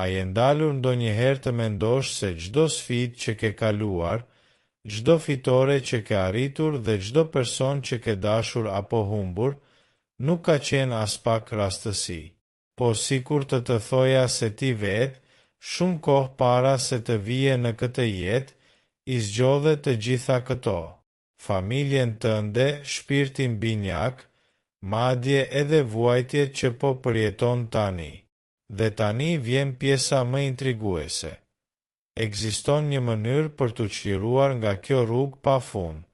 A je ndalur ndonjëherë të mendosh se çdo sfidë që ke kaluar, çdo fitore që ke arritur dhe çdo person që ke dashur apo humbur, nuk ka qenë as pak rastësi. Po sikur të thoja se ti vetë, shumë kohë para se të vije në këtë jetë, i zgjodhe të gjitha këto. Familjen tënde, shpirtin binjak, madje edhe vuajtjet që po përjeton tani. Dhe tani vjen pjesa më intriguese. Ekziston një mënyrë për të çliruar nga kjo rrugë pa fund,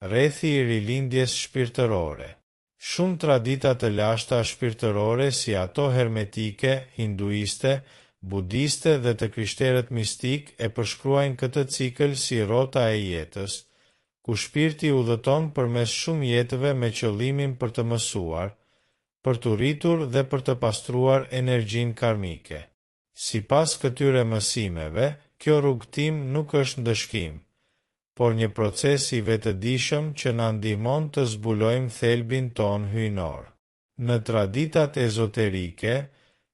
rrethi i rilindjes shpirtërore. Shumë tradita të lashta shpirtërore si ato hermetike, hinduiste, budiste dhe të krishterët mistik e përshkruajnë këtë cikël si rrota e jetës, ku shpirti udhëton përmes shumë jetëve me qëllimin për të mësuar, për të rritur dhe për të pastruar energjinë karmike. Sipas këtyre mësimeve, kjo rrugëtim nuk është ndëshkim, por një proces i vetëdijshëm që na ndihmon të zbulojmë thelbin ton hyjnor. Në traditat ezoterike,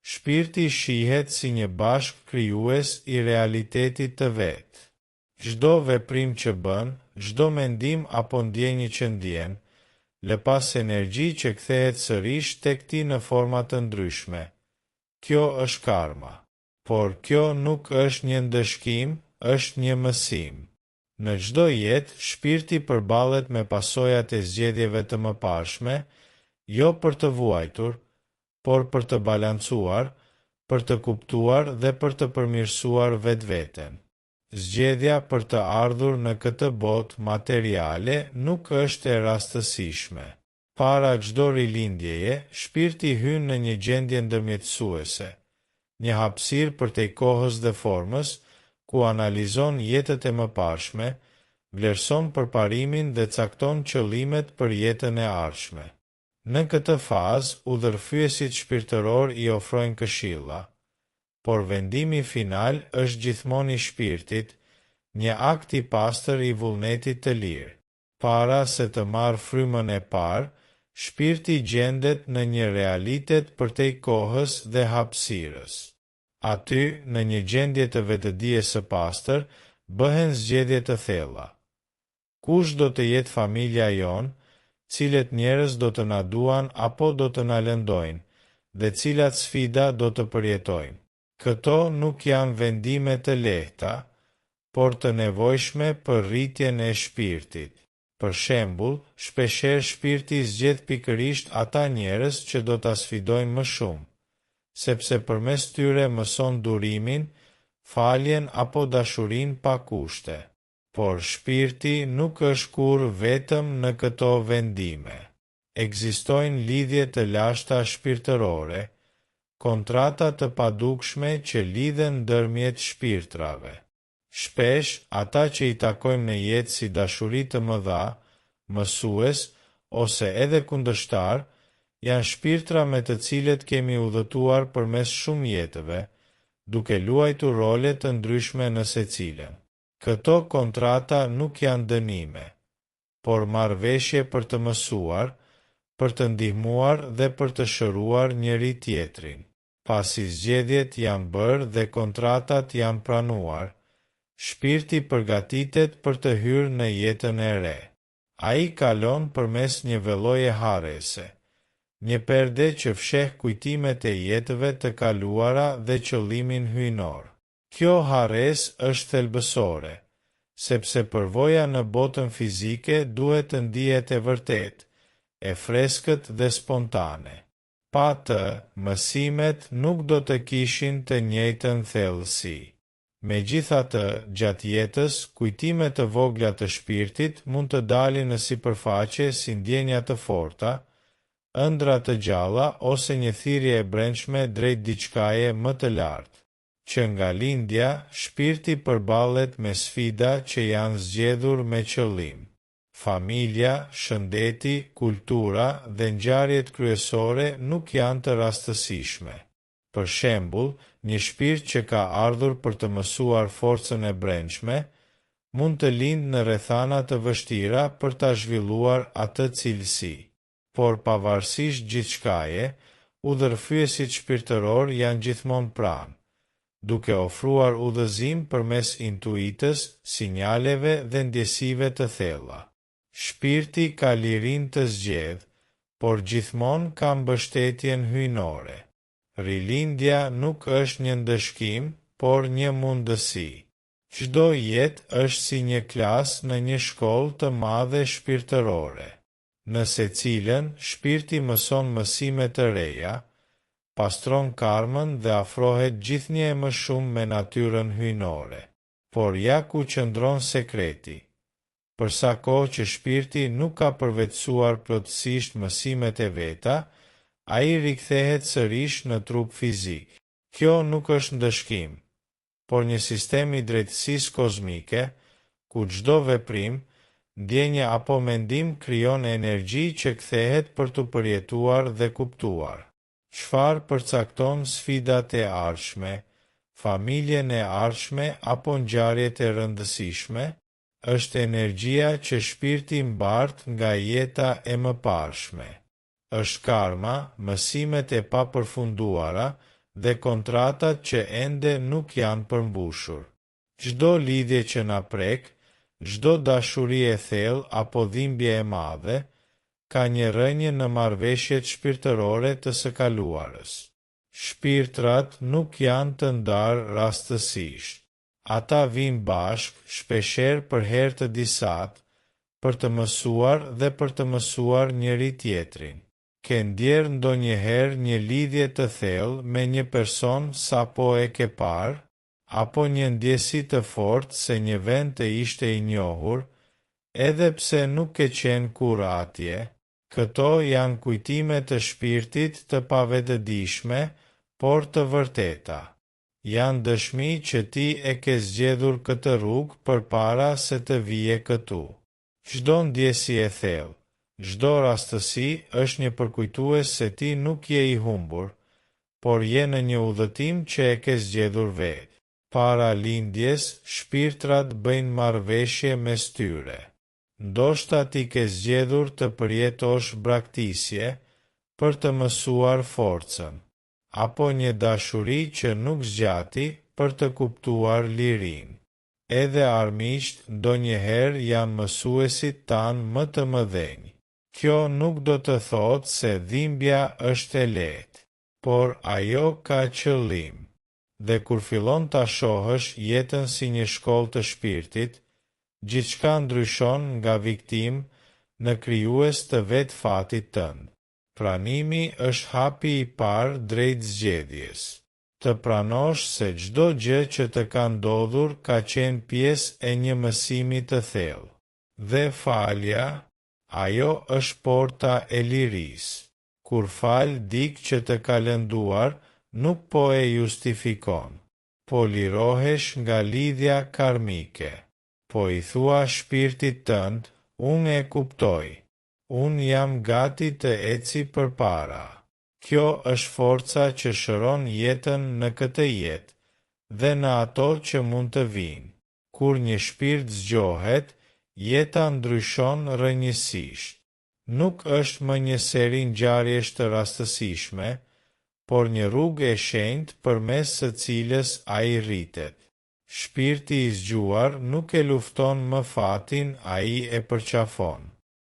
shpirti shihet si një bashk krijues i realitetit të vet. Çdo veprim që bën, çdo mendim apo ndjenjë që ndjen, lë pas energji që kthehet sërish tek ti në forma të ndryshme. Kjo është karma. Por kjo nuk është një ndëshkim, është një mësim. Në çdo jetë, shpirti përballet me pasojat e zgjedhjeve të mëparshme, jo për të vuajtur, por për të balancuar, për të kuptuar dhe për të përmirësuar vetveten. Zgjedhja për të ardhur në këtë botë materiale nuk është e rastësishme. Para çdo rilindjeje, shpirti hyn në një gjendje ndërmjetësuese, një hapësirë përtej kohës dhe formës, ku analizon jetët e mëparshme, vlerëson përparimin dhe cakton qëllimet për jetën e ardhshme. Në këtë fazë, udhërfyesit shpirtëror i ofrojnë këshilla, por vendimi final është gjithmonë i shpirtit, një akt i pastër i vullnetit të lirë. Para se të marrë frymën e parë, shpirti gjendet në një realitet përtej kohës dhe hapësirës. Aty, në një gjendje të vetëdijes së pastër, bëhen zgjedhje të thella. Kush do të jetë familja jon, cilet njerëz do të na duan apo do të na lëndojnë, dhe cilat sfida do të përjetojmë. Këto nuk janë vendime të lehta, por të nevojshme për rritjen e shpirtit. Për shembull, shpeshherë shpirti zgjedh pikërisht ata njerëz që do ta sfidojnë më shumë, sepse përmes tyre mëson durimin, faljen apo dashurinë pa kushte. Por shpirti nuk është kurrë vetëm në këto vendime. Ekzistojnë lidhje të lashta shpirtërore, kontrata të padukshme që lidhen ndërmjet shpirtrave. Shpesh, ata që i takojmë në jetë si dashuri të mëdha, mësues ose edhe kundërshtar, janë shpirtra me të cilët kemi udhëtuar përmes shumë jetëve, duke luajtur role të ndryshme në secilën. Këto kontrata nuk janë dënime, por marrëveshje për të mësuar, për të ndihmuar dhe për të shëruar njëri tjetrin. Pasi zgjedhjet janë bërë dhe kontratat janë pranuar, shpirti përgatitet për të hyrë në jetën e re. Ai kalon përmes një velloje harrese, një perde që fsheh kujtimet e jetëve të kaluara dhe qëllimin hyjnor. Kjo harresë është thelbësore, sepse përvoja në botën fizike duhet të ndihet e vërtet, e freskët dhe spontane. Pa të, mësimet nuk do të kishin të njëjtën thellësi. Megjithatë, gjatë jetës, kujtimet të vogla të shpirtit mund të dalin në sipërfaqe si ndjenja të forta, ëndra të gjalla ose një thirrje e brendshme drejt diçkaje më të lartë. Që nga lindja, shpirti përballet me sfida që janë zgjedhur me qëllim. Familja, shëndeti, kultura dhe ngjarjet kryesore nuk janë të rastësishme. Për shembull, një shpirt që ka ardhur për të mësuar forcën e brendshme, mund të lindë në rrethana të vështira për ta zhvilluar atë cilësi. Por pavarësisht gjithçkaje, udhërfyesit shpirtëror janë gjithmonë pranë, duke ofruar udhëzim përmes intuitës, sinjaleve dhe ndjesive të thella. Shpirti ka lirinë të zgjedhë, por gjithmonë ka mbështetjen hyjnore. Rilindja nuk është një ndëshkim, por një mundësi. Çdo jetë është si një klasë në një shkollë të madhe shpirtërore, në secilën shpirti mëson mësime të reja, pastron karmën dhe afrohet gjithnjë e më shumë me natyrën hyjnore. Por ja ku qëndron sekreti. Për sa kohë që shpirti nuk ka përvetësuar plotësisht mësimet e veta, ai rikthehet sërish në trup fizik. Kjo nuk është ndëshkim, por një sistem i drejtësisë kozmike, ku çdo veprim, ndjenje apo mendim krijon energji që kthehet për të përjetuar dhe kuptuar. Çfarë përcakton sfidat e ardhshme, familjen e ardhshme apo ngjarjet e rëndësishme? Është energjia që shpirti mbart nga jeta e mëparshme. Është karma, mësimet e papërfunduara dhe kontratat që ende nuk janë përmbushur. Çdo lidhje që na prek, çdo dashuri e thellë apo dhimbje e madhe, ka një rënje në marrëveshjet shpirtërore të së kaluarës. Shpirtrat nuk janë të ndarë rastësisht. Ata vijnë bashkë, shpeshherë për herë të disat, për të mësuar dhe për të mësuar njëri tjetrin. Ke ndjerë ndonjëherë një lidhje të thellë me një person sapo e ke parë, apo një ndjesi të fortë se një vend të ishte i njohur, edhe pse nuk ke qenë kur atje? Këto janë kujtime të shpirtit të pavetëdijshme, por të vërteta. Janë dëshmi që ti e ke zgjedhur këtë rrugë përpara se të vije këtu. Çdo ndjesi e thellë, çdo rastësi është një përkujtues se ti nuk je i humbur, por je në një udhëtim që e ke zgjedhur vetë. Para lindjes, shpirtrat bëjnë marrëveshje mes tyre. Ndoshta ti ke zgjedhur të përjetosh braktisje për të mësuar forcën, apo një dashuri që nuk zgjati për të kuptuar lirinë. Edhe armiqt ndonjëherë janë mësuesit tanë më të mëdhenj. Kjo nuk do të thotë se dhimbja është e lehtë, por ajo ka qëllim. Dhe kur fillon ta shohësh jetën si një shkollë të shpirtit, gjithçka ndryshon nga viktim në krijues të vetë fatit tënd. Pranimi është hapi i parë drejt zgjedhjes. Të pranosh se çdo gjë që të ka ndodhur ka qenë pjesë e një mësimi të thellë. Dhe falja, ajo është porta e lirisë. Kur fal dikë që të ka lënduar, nuk po e justifikon, po lirohesh nga lidhja karmike. Po i thua shpirtit tënd, unë e kuptoj. Unë jam gati të eci përpara. Kjo është forca që shëron jetën në këtë jetë dhe në ato që mund të vinë. Kur një shpirt zgjohet, jeta ndryshon rrënjësisht. Nuk është më një seri ngjarjesh të rastësishme, por një rrugë e shenjtë përmes së cilës ai rritet. Shpirti i zgjuar nuk e lufton më fatin, ai e përqafon.